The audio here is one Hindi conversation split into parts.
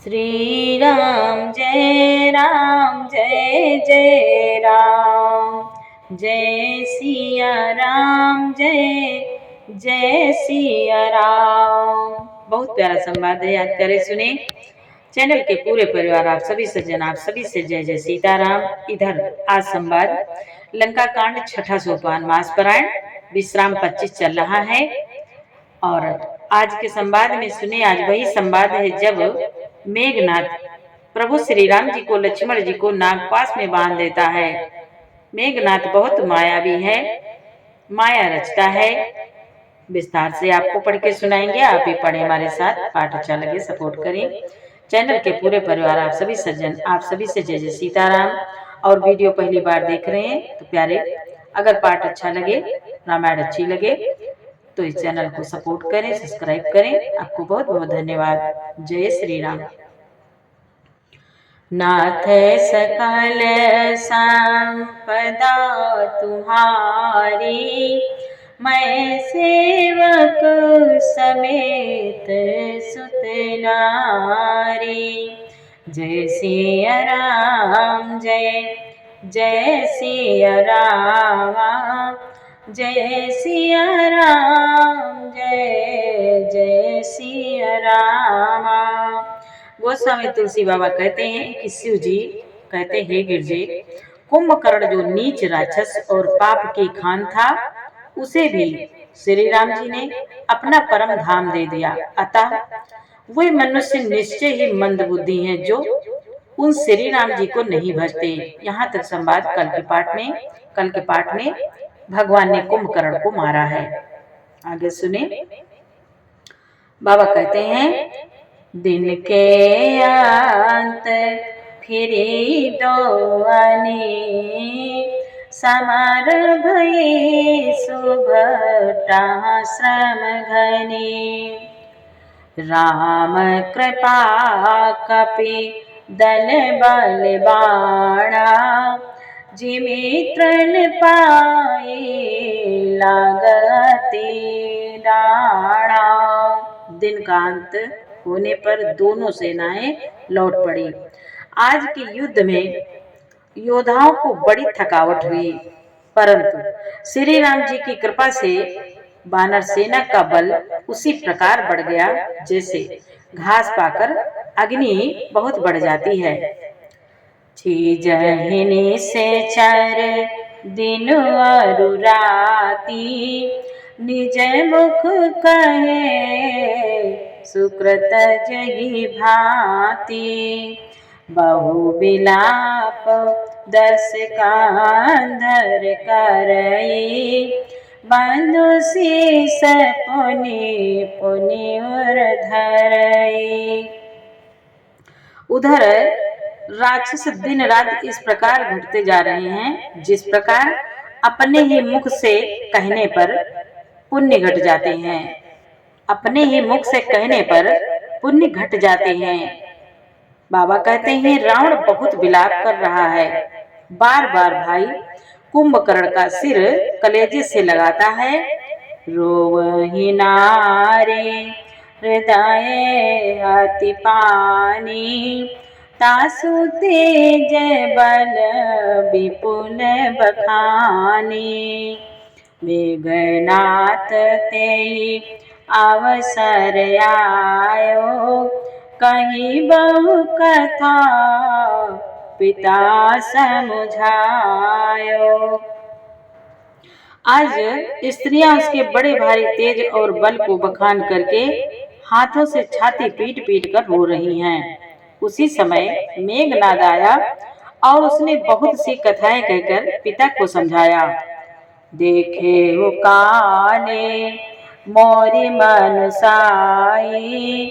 श्री राम जय जय राम, जय सिया राम जय जय सिया राम। बहुत प्यारा संवाद है, याद करें सुने। चैनल के पूरे परिवार, आप सभी सज्जन, आप सभी से जय जय सीताराम। इधर आज संवाद लंका कांड छठा सोपान मासपरायण विश्राम 25 चल रहा है। और आज के संवाद में सुने, आज वही संवाद है जब मेघनाथ प्रभु श्री राम जी को, लक्ष्मण जी को नागपाश में बांध देता है। मेघनाथ बहुत मायावी है, माया रचता है। विस्तार से आपको पढ़ के सुनाएंगे, आप भी पढ़े हमारे साथ। पाठ अच्छा लगे सपोर्ट करें। चैनल के पूरे परिवार, आप सभी सज्जन, आप सभी से जय जय सीताराम। और वीडियो पहली बार देख रहे हैं तो प्यारे, अगर पाठ अच्छा लगे, रामायण अच्छी लगे तो इस चैनल को सपोर्ट करें, सब्सक्राइब करें। आपको बहुत बहुत धन्यवाद। जय श्री राम। नाथ सकल संपदा तुम्हारी, मैं सेवक समेत सुत नारी। जय सिया राम जय जय सिया राम, जय सिया राम जय जय सिया राम। गोस्वामी तुलसी बाबा कहते हैं कि शिव जी कहते हैं, गिरजे कुंभकर्ण जो नीच राक्षस और पाप की खान था, उसे भी श्री राम जी ने अपना परम धाम दे दिया। अतः वे मनुष्य निश्चय ही मंद बुद्धि हैं जो उन श्री राम जी को नहीं भजते। यहाँ तक संवाद कल के पाठ में भगवान ने कुंभकर्ण को मारा है। आगे सुने। बाबा कहते हैं, दिन के अंत फिरी दो आने, समार भये सुभटा श्रम घने। राम कृपा कपि दल बल बाणा, जिमि तृण पाए लागते डाणा। दिन का अंत होने पर दोनों सेनाएं लौट पड़ी। आज के युद्ध में योद्धाओं को बड़ी थकावट हुई, परंतु श्री राम जी की कृपा से वानर सेना का बल उसी प्रकार बढ़ गया जैसे घास पाकर अग्नि बहुत बढ़ जाती है। जहिनी से चर दिन और राती, निज मुख कहे सुकृत जही भांति। बहु विलाप दस कांधर करई, बंधु शीस पुनि पुनि उर धरई। उधर राक्षस दिन रात इस प्रकार घटते जा रहे हैं जिस प्रकार अपने ही मुख से कहने पर पुण्य घट जाते हैं। अपने ही मुख से कहने पर पुण्य घट जाते हैं। बाबा कहते हैं, रावण बहुत विलाप कर रहा है। बार बार भाई कुंभकर्ण का सिर कलेजे से लगाता है। रोवहि नारे हृदय अति पानी, तासु तेज बल विपुल बखानी। मेघनाथ तेई अवसर आयो, कहीं बहु कथा पिता समझायो। आज स्त्रियां उसके बड़े भारी तेज और बल को बखान करके हाथों से छाती पीट पीट कर रो रही हैं। उसी समय मेघनाद आया और उसने बहुत सी कथाएं कहकर पिता को समझाया। देखे वो काने मोरी मनसाई,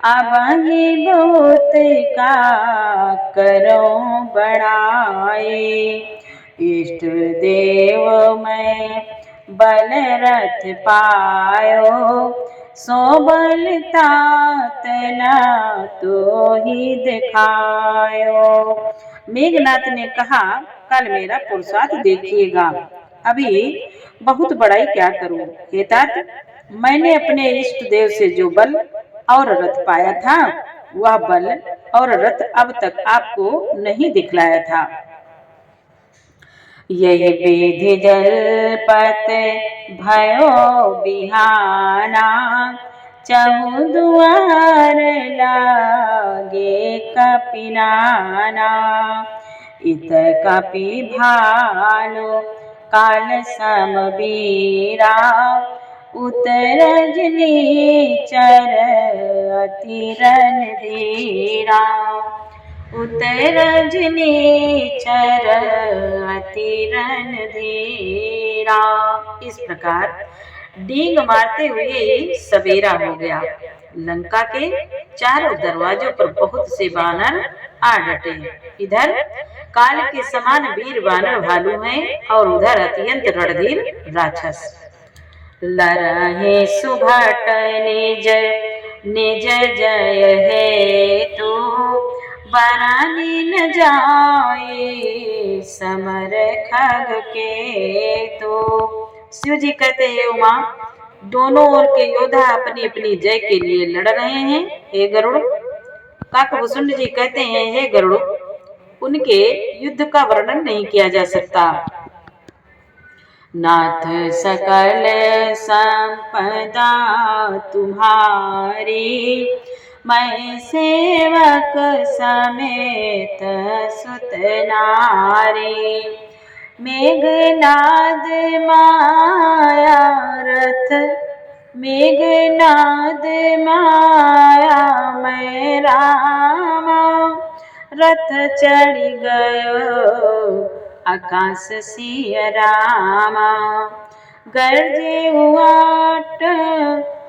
अब ही बहुत का करो बढ़ाई। इष्ट देव मैं बल रथ पायो, सो बल तात न तो ही दिखायो। मेघनाथ ने कहा, कल मेरा पुरुषार्थ देखिएगा, अभी बहुत बड़ाई क्या करूं। हे तात, मैंने अपने इष्ट देव से जो बल और रथ पाया था, वह बल और रथ अब तक आपको नहीं दिखलाया था। यही विधि जलपत भयो बिहाना, चहु दुआर लागे कपिनाना। इत कपि भालो काल समबीरा, उतरजनी चर अति रणधीरा। उतरजनी चर अति रणधीरा। इस प्रकार डींग मारते हुए सवेरा हो गया। लंका के चारों दरवाजों पर बहुत से बानर आ डटे। इधर काल के समान वीर बानर भालू हैं और उधर अत्यंत रणधीर राक्षस। लरहे सुभट निज निज जय है तो, बरानी न जाए समर खग के तो। शिव जी कहते हैं उमा, दोनों ओर के योद्धा अपनी अपनी जय के लिए लड़ रहे हैं हे गरुड़। काकभूषुंड जी कहते हैं हे गरुड़, उनके युद्ध का वर्णन नहीं किया जा सकता। नाथ सकल संपदा तुम्हारी, मैं सेवक समेत सुत नारी। मेघनाद माया रथ, मेघनाद माया मैं रामा। रथ चढ़ गयो आकाश सिय रामा। गरजे हुआट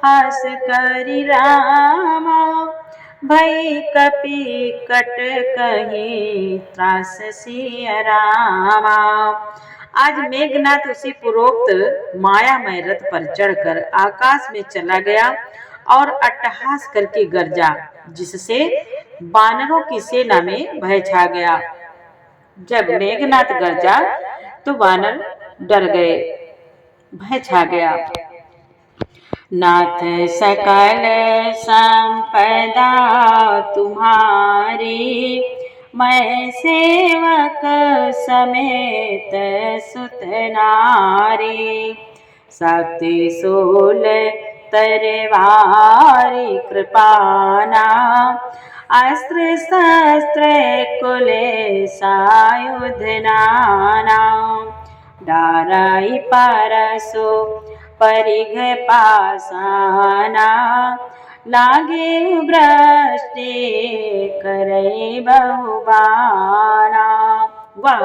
हास करि रामा। भई कपि कट कही त्रास सिय रामा। आज मेघनाथ उसी पूर्वोक्त मायामय रथ पर चढ़कर आकाश में चला गया और अट्टहास करके गरजा, जिससे बानरों की सेना में भय छा गया। जब मेघनाथ गरजा तो बानर डर गए, भय छा गया। नाथ सकल संपदा तुम्हारी, मैं सेवक समेत सुत नारी। शक्ति शूल तरवारी कृपाना, अस्त्र शस्त्र कुले सायुध नाना। डाराई परसो परिघ पासाना, लागे वृष्टि करे बहुबाना। वह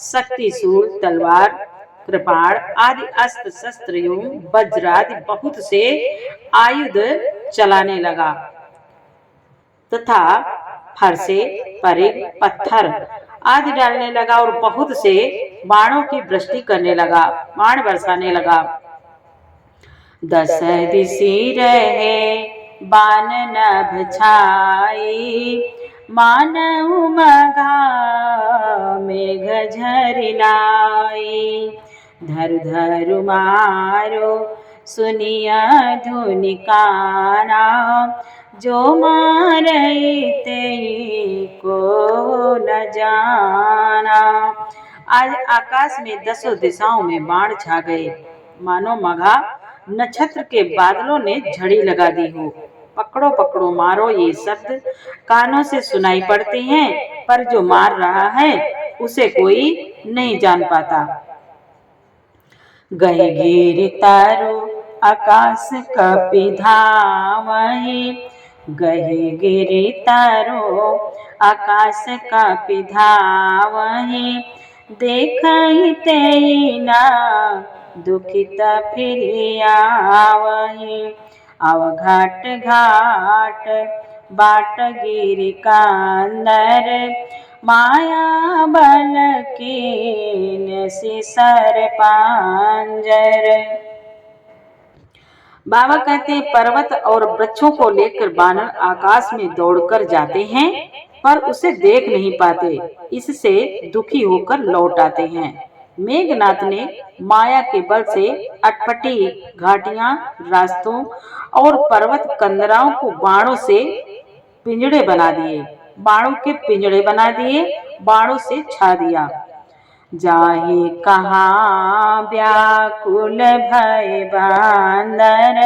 शक्तिशूल तलवार, कृपाण आदि अस्त्र शस्त्र एवं वज्र आदि बहुत से आयुध चलाने लगा तथा फरसे, परिघ, पत्थर आदि डालने लगा और बहुत से बाणों की वृष्टि करने लगा, बाण बरसाने लगा। दस दिशि रहे बान नभ छाई, मानव मघा मेघ झरिनाई। धरु धरु मारो सुनिया धुनि काना, जो मारे ते को न जाना। आज आकाश में दसों दिशाओं में बाण छा गए, मानो मघा नक्षत्र के बादलों ने झड़ी लगा दी हो। पकड़ो पकड़ो मारो ये शब्द कानों से सुनाई पड़ते हैं, पर जो मार रहा है उसे कोई नहीं जान पाता। गए गिर तारो आकाश कपि धावहि, गए गिरि तारो आकाश कपि धावहि। देखहि तेहि ना दुखित फिरि आवहि, अवघाट घाट बाट गिरि कांदर। माया बल कीन सिसर पांजर। बाबा कहते हैं पर्वत और वृक्षों को लेकर बानर आकाश में दौड़कर जाते हैं पर उसे देख नहीं पाते, इससे दुखी होकर लौट आते हैं। मेघनाथ ने माया के बल से अटपटी घाटियां, रास्तों और पर्वत कंदराओं को बाणों से पिंजड़े बना दिए, बाणों के पिंजड़े बना दिए, बाणों से छा दिया। जाहि कहाँ व्याकुल भय बांदर,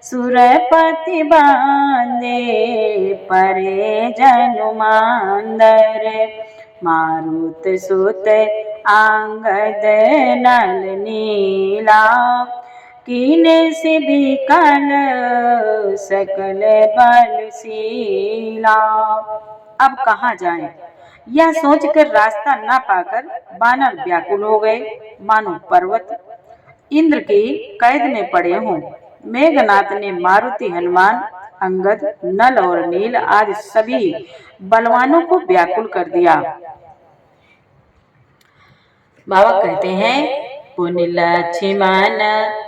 सुरपति बांधे परे जनुमांदर। मारुत सुत आंगद नल नीला, कीन से विकल सकल बलशीला। अब कहाँ जाएं? यह सोचकर रास्ता न पाकर वानर व्याकुल हो गए, मानो पर्वत इंद्र की कैद में पड़े हों। मेघनाथ ने मारुति, हनुमान, अंगद, नल और नील आदि सभी बलवानों को व्याकुल कर दिया। बाबा कहते हैं, पुनि लक्ष्मण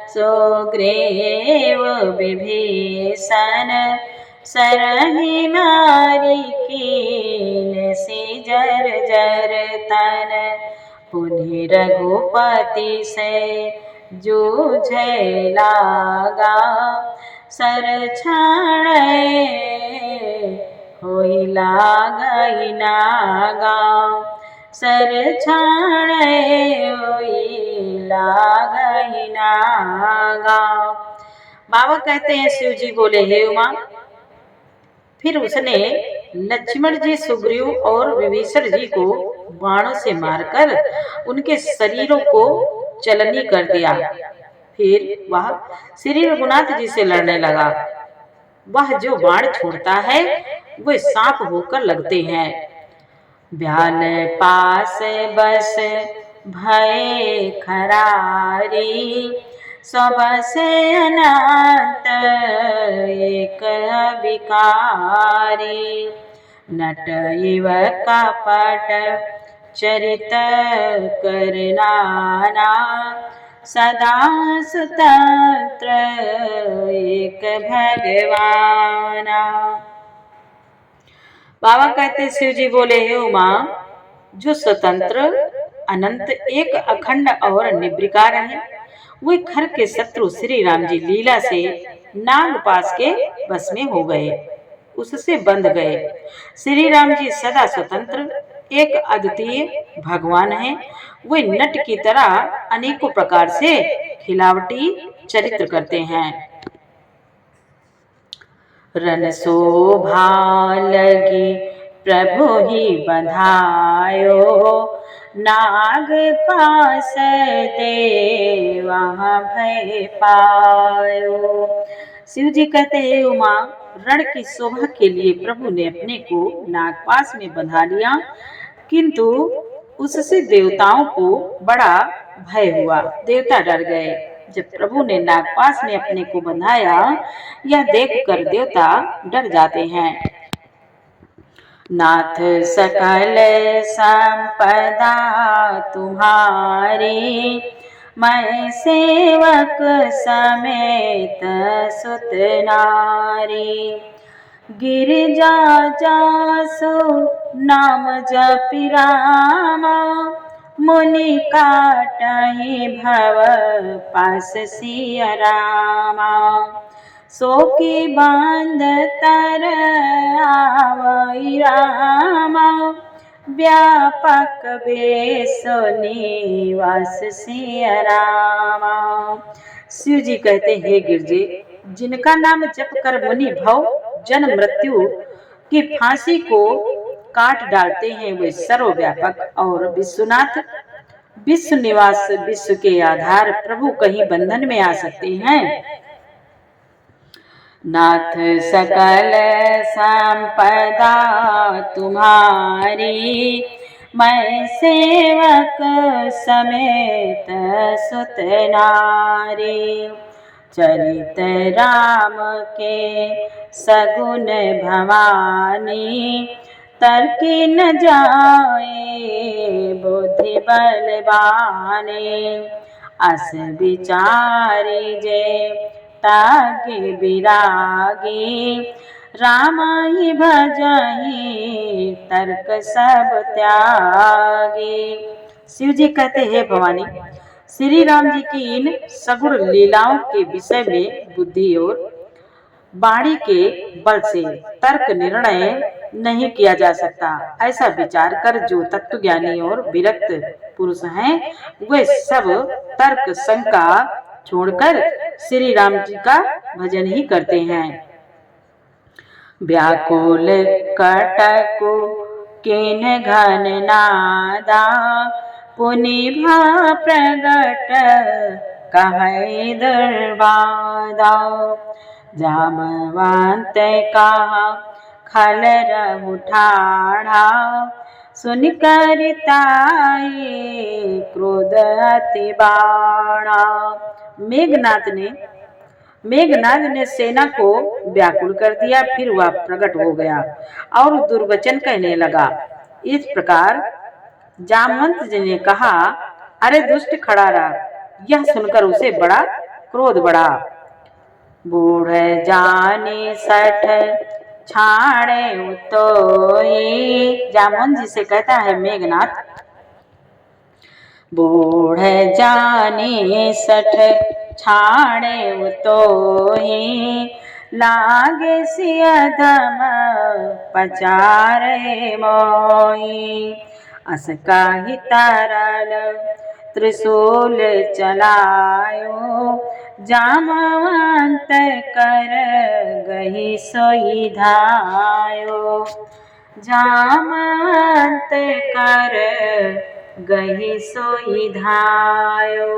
सुग्रीव विभीषण, सरहि मारी कीन सी जर जर तन। पुनि रघुपति से जूझे लागा, सर छाड़े होई लागई नागा। सर छाड़े होई लागई नागा। बाबा कहते हैं, शिव जी बोले, हे उमा। फिर उसने लक्ष्मण जी, सुग्रीव और विभीषण जी को बाणों से मारकर उनके शरीरों को चलनी कर दिया। फिर वह श्री रघुनाथ जी से लड़ने लगा। वह जो बाण छोड़ता है वे सांप होकर लगते हैं। ब्याल पास बस भय खरारी, सबसे अनंत एक विकारी। नट इव कपट चरित करनाना, सदा स्वतंत्र एक भगवाना। बाबा कहते, शिव जी बोले, हे उमा, जो स्वतंत्र, अनंत, एक, अखंड और निर्विकार है, वे खर के शत्रु श्री राम जी लीला से नागपाश के बस में हो गए, उससे बंध गए। श्री राम जी सदा स्वतंत्र, एक अद्वितीय भगवान है। वे नट की तरह अनेकों प्रकार से खिलावटी चरित्र करते हैं। रन शोभा लगी प्रभु ही बंधायो, नाग पास दे वहाँ भय पायो। शिव जी कहते हैं, उमा, रण की शोभा के लिए प्रभु ने अपने को नागपास में बंधा लिया, किंतु उससे देवताओं को बड़ा भय हुआ, देवता डर गए। जब प्रभु ने नागपाश में अपने को बंधाया, यह देखकर देवता डर जाते हैं। नाथ सकल संपदा तुम्हारी, मैं सेवक समेत सुत नारी। गिरिजा जासो नाम जपि रामा, मुनि काटहि भव पास सिया रामा। सो की बांध तर आवई रामा, व्यापक बेसो निवास सिया रामा। शिव जी कहते हैं, गिरजे, जिनका नाम जप कर मुनि भव जन्म मृत्यु की फांसी को काट डालते हैं, वे सर्वव्यापक और विश्वनाथ, विश्व निवास, विश्व के आधार प्रभु कहीं बंधन में आ सकते हैं। नाथ सकल संपदा तुम्हारी, मैं सेवक समेत सुत नारी। चरित राम के सगुन भवानी, तर्की न जाए बुद्धि बलवानी। अस विचारी जे ताके विरागी, रामाई भजहि तर्क सब त्यागी। शिव जी कहते हैं, भवानी, श्री राम जी की इन सगुण लीलाओं के विषय में बुद्धि और वाणी के बल से तर्क निर्णय नहीं किया जा सकता। ऐसा विचार कर जो तत्वज्ञानी और विरक्त पुरुष हैं वे सब तर्क शंका छोड़कर श्री राम जी का भजन ही करते हैं। व्याकुल कटकु किन घन नादा पुनि भा प्रगट कहै दुर्बादा जामवंत कहा खल रहु ठाढ़ा सुन कर ताई क्रोध अति बाढ़ा। मेघनाद ने सेना को व्याकुल कर दिया। फिर वह प्रकट हो गया और दुर्वचन कहने लगा। इस प्रकार जामवंत जी ने कहा, अरे दुष्ट खड़ारा। यह सुनकर उसे बड़ा क्रोध बढ़ा। बूढ़ जाने सठ छाड़े उतोई। जामवंत जी से कहता है मेघनाथ, बूढ़ जाने सठ छाड़े उतोई लागे सियधम पचारे मोई। अस काही तरल त्रिशूल चलायो जामवंत कर गही सोई धायो। जामवंत कर गही सोई धायो।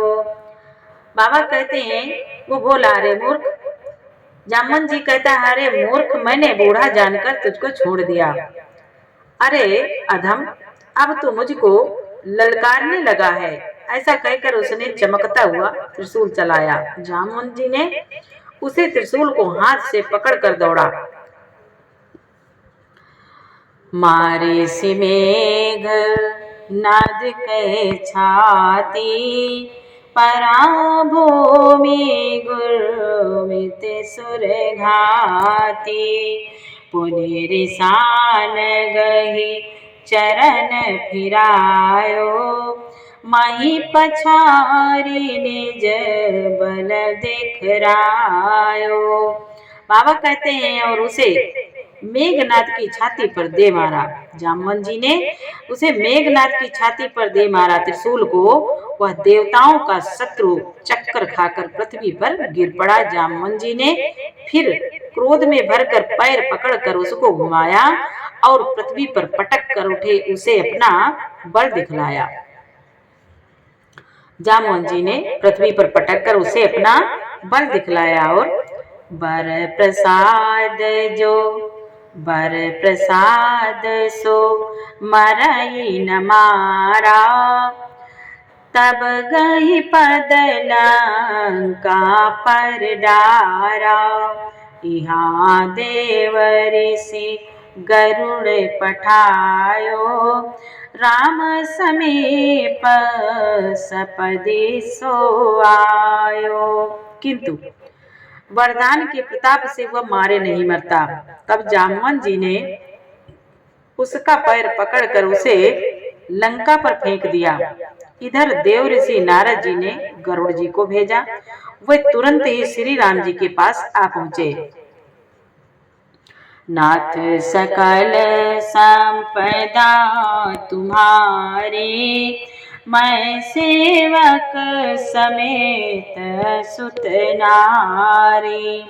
बाबा कहते हैं वो बोला, अरे मूर्ख। जामवंत जी कहता है, अरे मूर्ख, मैंने बूढ़ा जानकर तुझको छोड़ दिया। अरे अधम, अब तो मुझको ललकारने लगा है। ऐसा कहकर उसने चमकता हुआ त्रिशूल चलाया। जामवंत जी ने उसे त्रिशूल को हाथ से पकड़कर दौड़ा। मारे से मेघ नाद के छाती परा भूमि गुरुमित सुर घाती पुनि रिसान गही चरण फिरायो माही पछारी निज बल दिखरायो। बाबा कहते हैं और उसे मेघनाद की छाती पर दे मारा। जामवंत जी ने उसे मेघनाद की छाती पर दे मारा त्रिशूल को। वह देवताओं का शत्रु चक्कर खाकर पृथ्वी पर गिर पड़ा। जामवंत जी ने फिर क्रोध में भरकर पैर पकड़कर उसको घुमाया और पृथ्वी पर पटक कर उठे उसे अपना बल दिखलाया। जामवंत जी ने पृथ्वी पर पटक कर उसे अपना बल दिखलाया और बर प्रसाद सो मरई न मारा तब गही पद लंका पर डारा। यहाँ देव ऋषि गरुड़ पठायो राम समीप सपदि सो आयो। किंतु वरदान के प्रताप से वह मारे नहीं मरता। तब जामवंत जी ने उसका पैर पकड़कर उसे लंका पर फेंक दिया। इधर देव ऋषि नारद जी ने गरुड़ जी को भेजा। वे तुरंत ही श्री राम जी के पास आ पहुंचे। नाथ सकल संपदा तुम्हारे मैं सेवक समेत सुत नारी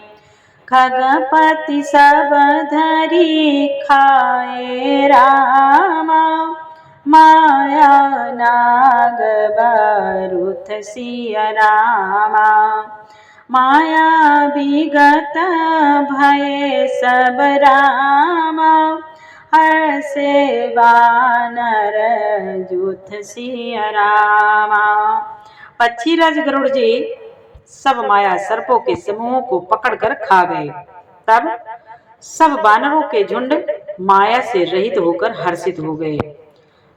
खगपति सब धरी खाए रामा माया नाग बरुथ सिया रामा माया विगत भय सब रामा हर से वानर जूथ सिया रामा। पक्षीराज गरुड़ जी सब माया सर्पों के समूह को पकड़कर खा गए। तब सब वानरों के झुंड माया से रहित होकर हर्षित हो गए।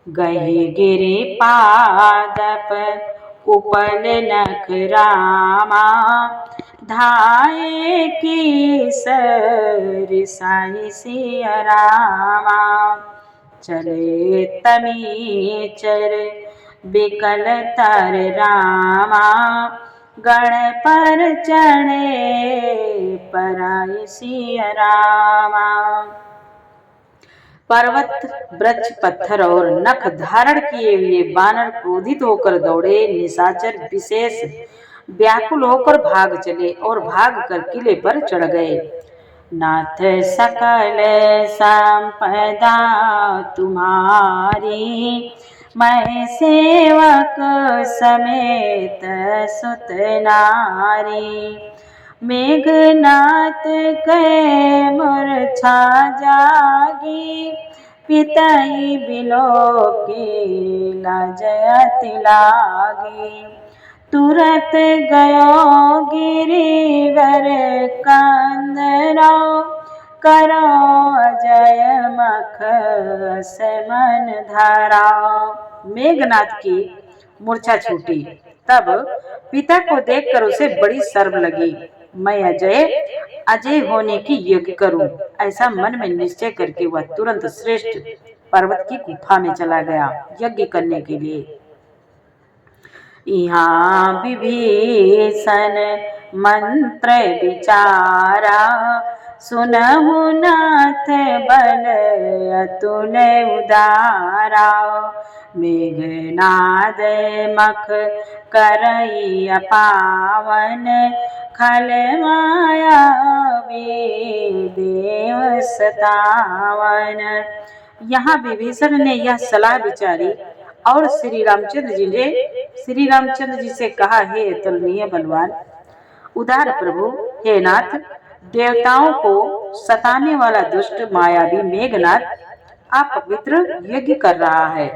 गही गिरे पादप उपल नख रामा धाये की सरिसाई सिया रामा चले तमी चर बिकल तर रामा गण पर चढ़े पराई सिया रामा। पर्वत, वृक्ष, पत्थर और नख धारण किए हुए वानर क्रोधित होकर दौड़े। निशाचर विशेष व्याकुल होकर भाग चले और भाग कर किले पर चढ़ गए। नाथ सकल संपदा तुम्हारी, मैं सेवक समेत सुत नारी। मेघनाथ के मूर्छा जागी, पितई बिलो के लाजयति लागी। तुरत गयो गिरिवर कंदरा, करो अजय मख मन धारा। मेघनाथ की मूर्छा छूटी, तब पिता को देखकर उसे बड़ी शर्म लगी। मैं अजय होने की यज्ञ करूं, ऐसा मन में निश्चय करके वह तुरंत श्रेष्ठ पर्वत की गुफा में चला गया यज्ञ करने के लिए। यहाँ विभीषण मंत्र विचारा, सुनहु नाथ बल अतुल उदारा। मेघनाद मख करई अपावन, खल माया देव सतावन। यहाँ विभीषण ने यह सलाह विचारी और श्री रामचंद्र जी से कहा, हे अतुलनीय बलवान उदार प्रभु, हे नाथ, देवताओं को सताने वाला दुष्ट मायावी मेघनाथ अपवित्र यज्ञ कर रहा है।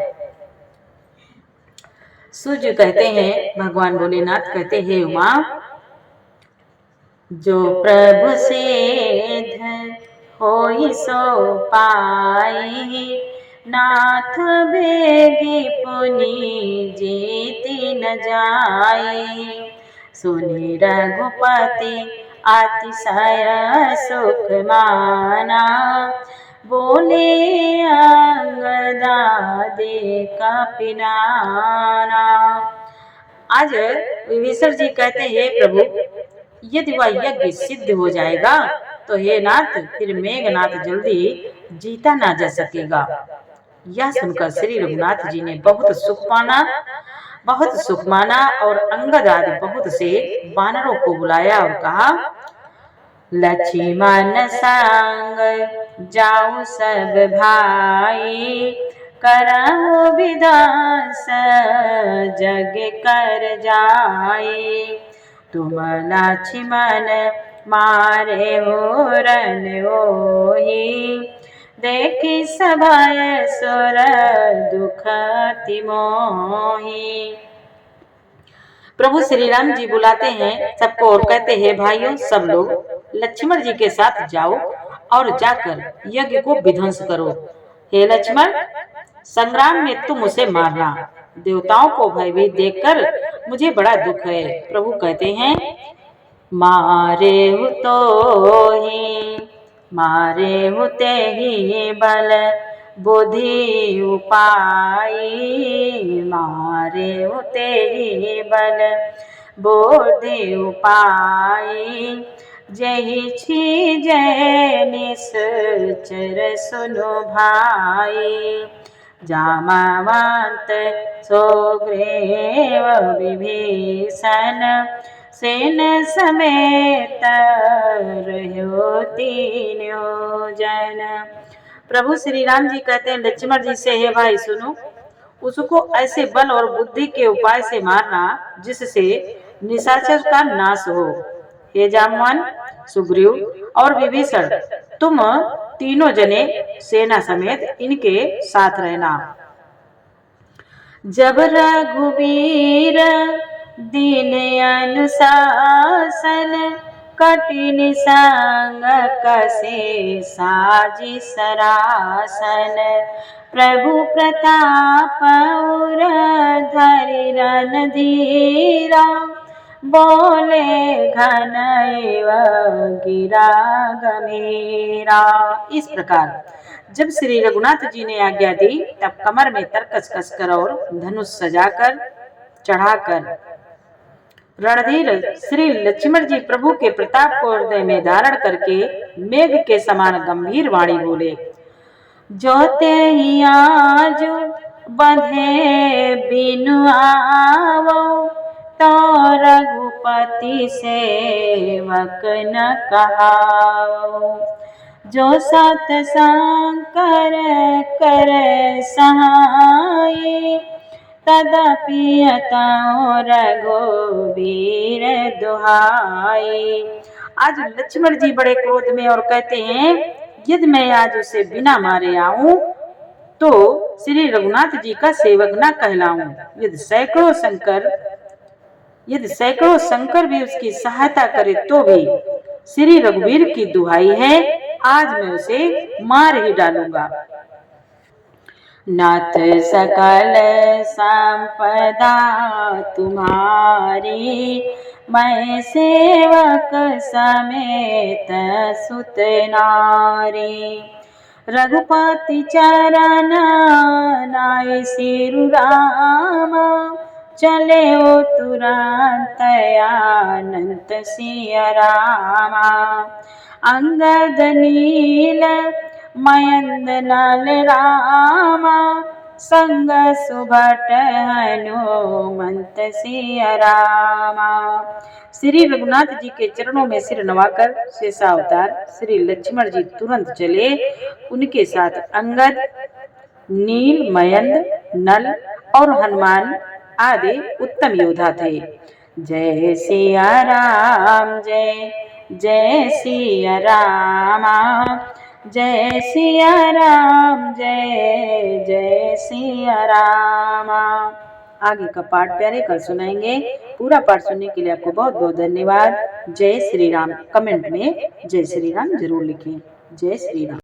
सूर्य कहते हैं, भगवान भोलेनाथ कहते हैं, उमा, जो प्रभु सेध होई सो पाई, नाथ बेगी पुनि जीति न जाई। सुनि रघुपति अतिशय सुख माना, बोले अंगदादे कपिनाना। आज विभीषण जी कहते हैं, प्रभु, यदि वह यज्ञ सिद्ध हो जाएगा तो हे नाथ, फिर मेघनाथ जल्दी जीता ना जा सकेगा। यह सुनकर श्री रघुनाथ जी ने बहुत सुख माना और अंगद आदि बहुत से वानरों को बुलाया और कहा, लक्ष्मण संग जाऊ सब भाई, करहु विदास जग कर जाई। तुम लक्ष्मण मारे हो रन ओही, देखी सभय सुर दुख तिमोही। प्रभु श्री राम जी बुलाते हैं सबको और कहते हैं, भाइयों, सब लोग लक्ष्मण जी के साथ जाओ और जाकर यज्ञ को विध्वंस करो। हे लक्ष्मण, संग्राम में तुम उसे मारना। देवताओं को भयभीत देखकर मुझे बड़ा दुख है। प्रभु कहते हैं, मारे हुते ही बल बुद्धि उपाय, मारे हुते ही बल बुद्धि उपाय। जही जय निश्चर सुनो भाई, जामावंत सुग्रीव विभीषण, सेन समेत रहो तीनों जन। प्रभु श्री राम जी कहते हैं लक्ष्मण जी से, हे भाई सुनो, उसको ऐसे बल और बुद्धि के उपाय से मारना जिससे निशाचर का नाश हो। हे जामवान, सुग्रीव और विभीषण, तुम तीनों जने सेना समेत इनके साथ रहना। जब रघुवीर दीन अनुशासन, कठिन संग कसे साजी सरासन। प्रभु प्रताप और धरि रणधीरा, बोले घन एवं गिरा गंभीरा। इस प्रकार जब श्री रघुनाथ जी ने आज्ञा दी, तब कमर में तरकस कसकर और धनुष सजाकर चढ़ाकर रणधीर श्री लक्ष्मण जी प्रभु के प्रताप को हृदय में धारण करके मेघ के समान गंभीर वाणी बोले, जोते ही आज बंधे बिनु आवो, तो रघुपति सेवक न कहाओ। जो सतसंग कर सहाय, तदपि अतौ रघुबीर दुहाई। आज लक्ष्मण जी बड़े क्रोध में और कहते हैं, यदि मैं आज उसे बिना मारे आऊं तो श्री रघुनाथ जी का सेवक ना कहलाऊं। यदि सैकड़ों शंकर भी उसकी सहायता करे तो भी श्री रघुवीर की दुहाई है, आज मैं उसे मार ही डालूंगा। नाथ सकल संपदा तुम्हारी, मैं सेवक समेत सुत नारी। रघुपति चरण नाय सिरु रामा, चले ओ तुरंत अनंत सिया रामा। अंगद नील मयंद नल रामा, संग सुभट हनुमंत सिया रामा। श्री रघुनाथ जी के चरणों में सिर नवाकर शेषावतार श्री लक्ष्मण जी तुरंत चले। उनके साथ अंगद, नील, मयंद, नल और हनुमान आदि उत्तम योद्धा थे। जय सिया राम, जय जय सिया रामा, जय सिया राम, जय जय सिया रामा। आगे का पाठ प्यारे कल सुनाएंगे। पूरा पाठ सुनने के लिए आपको बहुत बहुत धन्यवाद। जय श्री राम। कमेंट में जय श्री राम जरूर लिखें। जय श्री राम।